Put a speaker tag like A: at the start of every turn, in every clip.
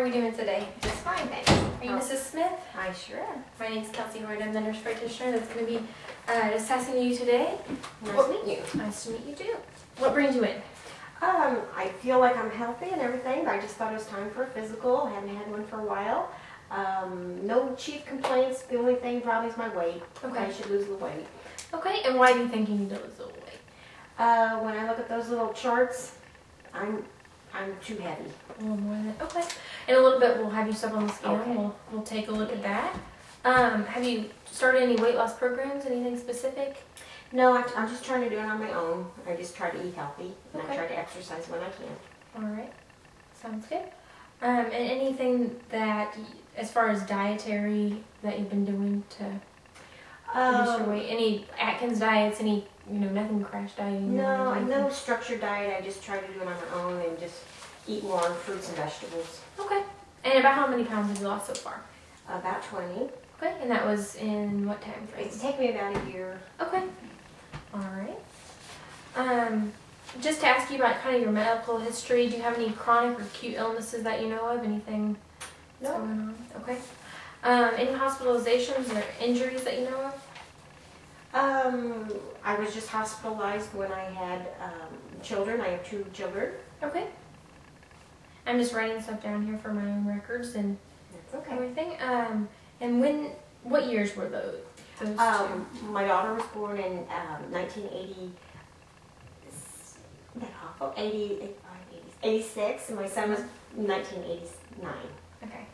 A: are we doing today?
B: Just fine, thanks.
A: Are you Mrs. Smith?
B: I sure am.
A: My name's Kelsey Hoyt. I'm the nurse practitioner that's going to be assessing you today.
B: Nice to meet you.
A: Nice to meet you too. What brings you in?
B: I feel like I'm healthy and everything, but I just thought it was time for a physical. I haven't had one for a while. No chief complaints. The only thing probably is my weight.
A: Okay.
B: I should lose the weight.
A: Okay, and why do you think you need to lose a little weight?
B: When I look at those little charts, I'm too heavy.
A: A little more than okay. In a little bit, we'll have you step on the scale.
B: Okay.
A: And we'll take a look at that. Have you started any weight loss programs? Anything specific?
B: No, I'm just trying to do it on my own. I just try to eat healthy, and
A: Okay.
B: I try to exercise when I can.
A: All right, sounds good. And anything that, as far as dietary, that you've been doing to reduce your weight? Any Atkins diets? Any, nothing crash dieting?
B: No structured diet. I just try to do it on my own and just eat more fruits and vegetables.
A: Okay. And about how many pounds have you lost so far?
B: About 20.
A: Okay. And that was in what time frame?
B: It's taken me about a year.
A: Okay. All right. Just to ask you about kind of your medical history, do you have any chronic or acute illnesses that you know of? Anything
B: No.
A: going on? Okay. Any hospitalizations or injuries that you know of?
B: I was just hospitalized when I had children. I have 2 children.
A: Okay. I'm just writing stuff down here for my own records and
B: That's okay.
A: everything. And what years were those two?
B: My daughter was born in 1980. That awful. 86, and my son was 1989.
A: Okay.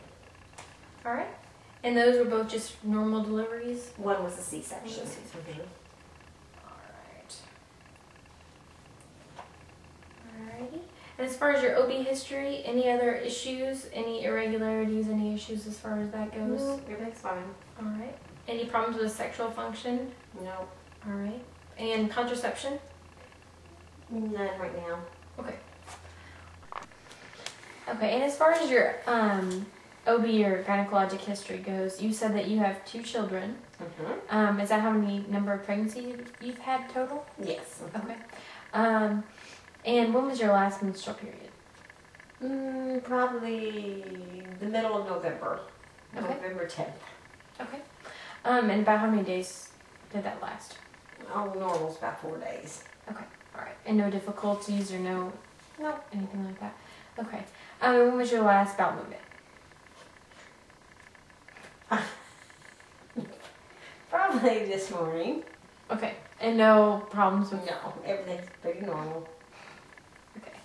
A: All right. And those were both just normal deliveries?
B: One was a C-section.
A: All right. Alrighty. And as far as your OB history, any other issues, any irregularities, any issues as far as that goes?
B: No, everything's fine.
A: All right. Any problems with sexual function?
B: No,
A: All right. And contraception?
B: none right now.
A: Okay. Okay, and as far as your OB or gynecologic history goes, you said that you have 2 children.
B: Mm-hmm.
A: Is that how many number of pregnancies you've had total?
B: Yes.
A: Okay. And when was your last menstrual period?
B: Probably the middle of November.
A: Okay.
B: November 10th.
A: Okay. And about how many days did that last?
B: Oh, normal's about 4 days.
A: Okay. All right. And no difficulties or no anything like that? Okay. When was your last bowel movement?
B: Probably this morning.
A: Okay. And no problems with...
B: No, everything's pretty normal.
A: Okay.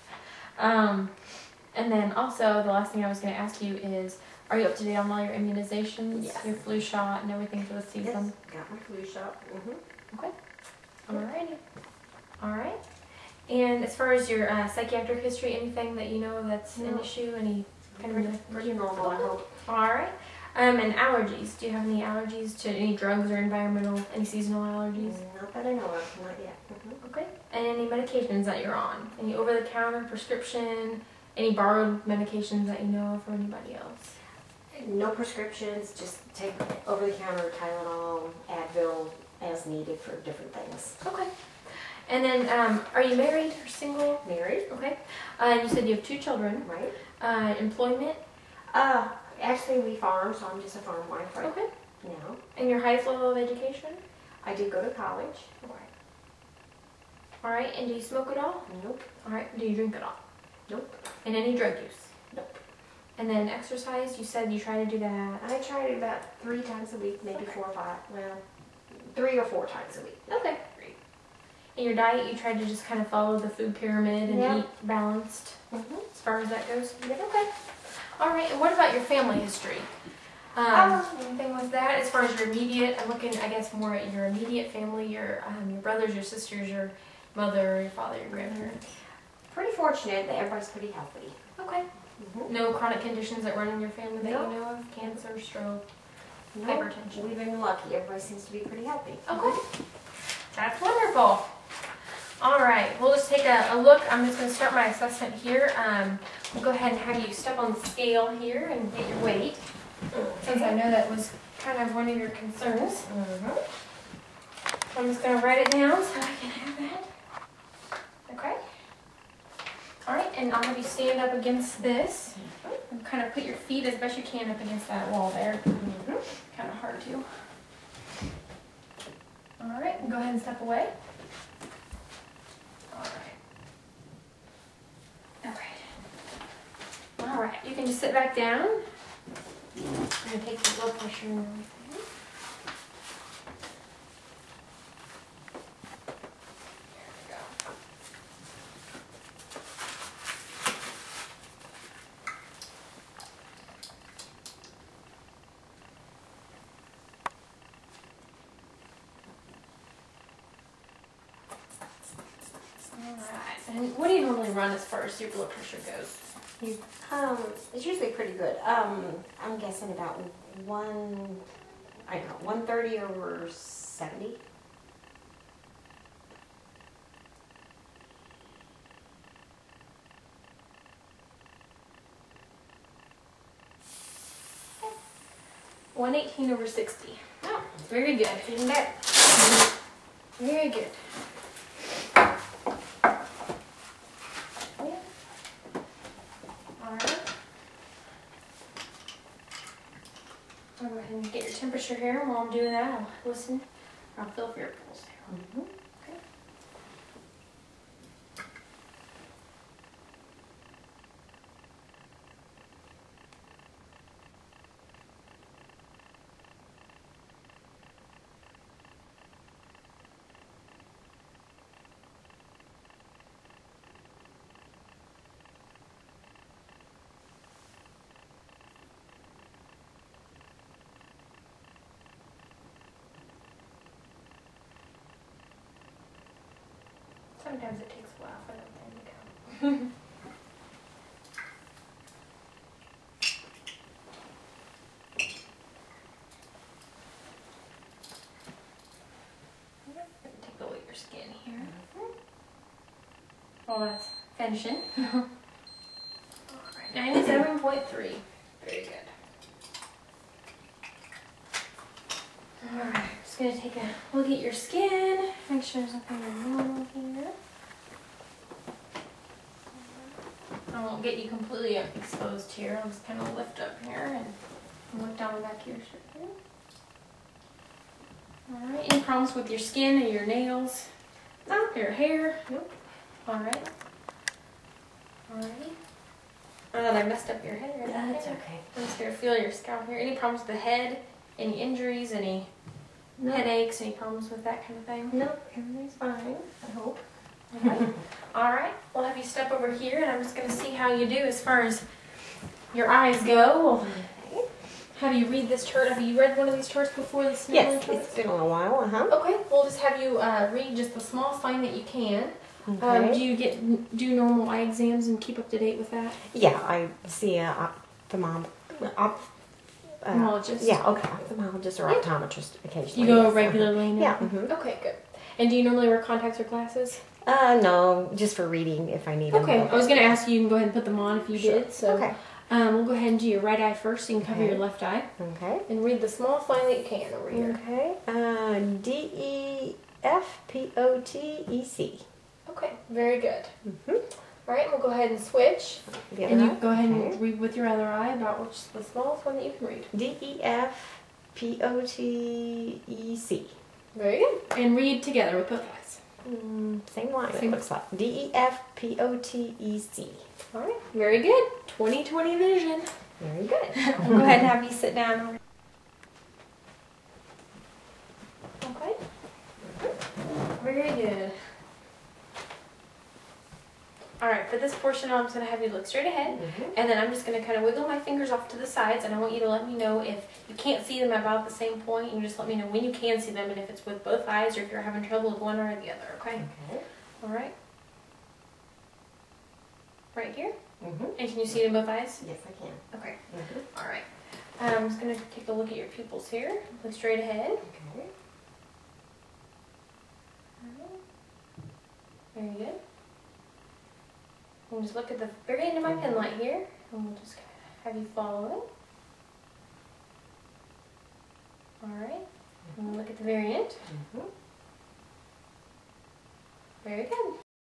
A: And then also, the last thing I was going to ask you is, are you up to date on all your immunizations?
B: Yes.
A: Your flu shot and everything for the season?
B: Yes, got my flu shot. Mm-hmm.
A: Okay. Alrighty. Alright. And as far as your psychiatric history, anything that you know that's an issue? Any kind of...
B: Pretty normal, I hope.
A: Alright. And allergies. Do you have any allergies to any drugs or environmental, any seasonal allergies?
B: Not that I know of, not yet. Mm-hmm.
A: Okay. And any medications that you're on? Any over-the-counter prescription? Any borrowed medications that you know of for anybody else?
B: No prescriptions, just take over-the-counter Tylenol, Advil as needed for different things.
A: Okay. And then, are you married or single?
B: Married.
A: Okay. And you said you have 2 children.
B: Right.
A: Employment?
B: Actually we farm, so I'm just a farm wife right
A: Okay.
B: now.
A: And your highest level of education?
B: I did go to college.
A: Okay. Alright, and do you smoke at all?
B: Nope.
A: Alright, do you drink at all?
B: Nope.
A: And any drug use?
B: Nope.
A: And then exercise, you said you try to do that.
B: I try it about 3 times a week, maybe
A: Okay.
B: 4 or 5. Well, 3 or 4 times a week.
A: Okay, great. And your diet, you try to just kind of follow the food pyramid and
B: Yeah.
A: eat balanced
B: Mm-hmm.
A: as far as that goes? Okay. Alright, and what about your family history? Anything with that? As far as your immediate, I'm looking, I guess, more at your immediate family, your brothers, your sisters, your mother, your father, your grandparents.
B: Pretty fortunate that everybody's pretty healthy.
A: Okay.
B: Mm-hmm.
A: No chronic conditions that run in your family that
B: No.
A: you know of? Cancer, stroke,
B: No,
A: hypertension?
B: we've been lucky. Everybody seems to be pretty healthy.
A: Okay. That's wonderful. All right, we'll just take a look. I'm just going to start my assessment here. We'll go ahead and have you step on the scale here and get your weight, since I know that was kind of one of your concerns.
B: Mm-hmm.
A: I'm just going to write it down so I can have that. Okay. All right, and I'll have you stand up against this. kind of put your feet as best you can up against that wall there. Kind of hard to. All right, go ahead and step away. All right. All right, you can just sit back down. I'm gonna take the blood pressure and everything. And what do you normally run as far as your blood pressure goes?
B: It's usually pretty good. I'm guessing about 130 over 70.
A: Okay. 118 over 60.
B: Oh,
A: Very good.
B: even better.
A: Very good. I'll go ahead and get your temperature here. While I'm doing that, I'll listen. I'll feel for your pulse here. Okay. Sometimes it takes a while for them to go. Take a look at your skin here. Well, that's finishing. Alright, 97.3. Very good. Alright, just going to take a look at your skin. Make sure there's nothing normal here. I won't get you completely exposed here. I'll just kind of lift up here and look down the back of your shirt here. Alright, any problems with your skin or your nails?
B: No.
A: Your hair?
B: Nope.
A: Alright. Alright. I know I messed up your hair.
B: That's okay.
A: I'm just going to feel your scalp here. Any problems with the head? Any injuries? Any headaches? Any problems with that kind of thing?
B: Nope, everything's fine, I hope.
A: Okay. Alright, we'll have you step over here and I'm just going to see how you do as far as your eyes go. We'll have you read this chart. Have you read one of these charts before, the Snellen
B: Yes,
A: charts?
B: it's been a while,
A: Okay, we'll just have you read just the small sign that you can.
B: Okay.
A: Do you do normal eye exams and keep up to date with that?
B: Yeah, I see a ophthalmologist. Yeah, okay, ophthalmologist or optometrist occasionally.
A: You go
B: yes.
A: regularly now?
B: Yeah. Mm-hmm.
A: Okay, good. And do you normally wear contacts or glasses?
B: No, just for reading if I need them.
A: Okay, I was going to ask you, you can go ahead and put them on if you
B: Sure.
A: did. So,
B: Okay.
A: we'll go ahead and do your right eye first. You can cover
B: Okay.
A: your left eye.
B: Okay.
A: And read the small sign that you can over here.
B: Okay. DEFPOTEC.
A: Okay, very good.
B: Mm-hmm.
A: All right, we'll go ahead and switch.
B: The other
A: And you
B: eye?
A: go ahead
B: Okay.
A: and read with your other eye about which is the smallest one that you can read.
B: DEFPOTEC.
A: Very good. And read together with both eyes.
B: Same line,
A: Same.
B: it looks like. DEFPOTEC.
A: All right, very good. 20/20 vision.
B: Very good.
A: We'll go ahead and have you sit down. Okay. Very good. All right, for this portion, I'm just going to have you look straight ahead, and then I'm just going to kind of wiggle my fingers off to the sides, and I want you to let me know if you can't see them at about the same point. You just let me know when you can see them, and if it's with both eyes, or if you're having trouble with one or the other, okay?
B: Okay.
A: All right. Right here?
B: Mm-hmm.
A: And can you see it in both eyes?
B: Yes, I can.
A: Okay.
B: Mm-hmm.
A: All right. I'm just going to take a look at your pupils here. Look straight ahead.
B: Okay.
A: Very good. And just look at the very end of my pen light here, and we'll just kind of have you follow it. All right. And look at the very end.
B: Mm-hmm.
A: Very good.